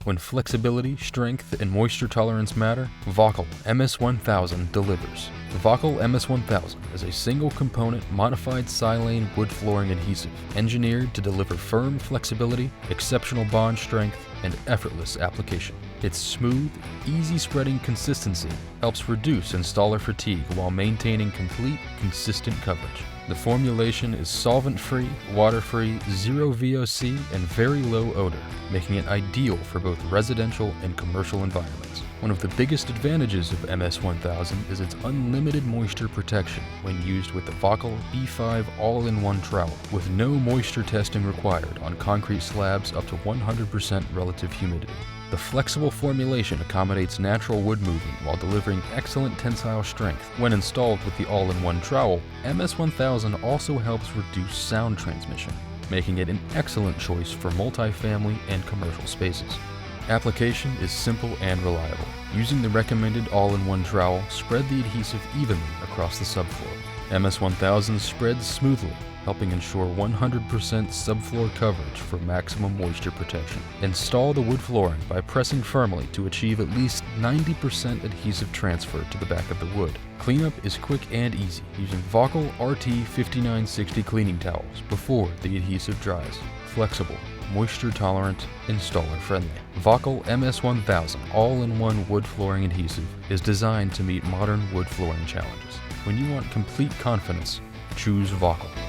When flexibility, strength, and moisture tolerance matter, WAKOL MS1000 delivers. The WAKOL MS1000 is a single-component modified silane wood flooring adhesive, engineered to deliver firm flexibility, exceptional bond strength, and effortless application. Its smooth, easy-spreading consistency helps reduce installer fatigue while maintaining complete, consistent coverage. The formulation is solvent-free, water-free, zero VOC, and very low odor, making it ideal for both residential and commercial environments. One of the biggest advantages of MS1000 is its unlimited moisture protection when used with the WAKOL E5 all-in-one trowel, with no moisture testing required on concrete slabs up to 100% relative humidity. The flexible formulation accommodates natural wood movement while delivering excellent tensile strength. When installed with the all-in-one trowel, MS1000 also helps reduce sound transmission, making it an excellent choice for multifamily and commercial spaces. Application is simple and reliable. Using the recommended all-in-one trowel, spread the adhesive evenly across the subfloor. MS1000 spreads smoothly, helping ensure 100% subfloor coverage for maximum moisture protection. Install the wood flooring by pressing firmly to achieve at least 90% adhesive transfer to the back of the wood. Cleanup is quick and easy using WAKOL RT5960 cleaning towels before the adhesive dries. Flexible, moisture tolerant, installer friendly. WAKOL MS1000 all-in-one wood flooring adhesive is designed to meet modern wood flooring challenges. When you want complete confidence, choose WAKOL.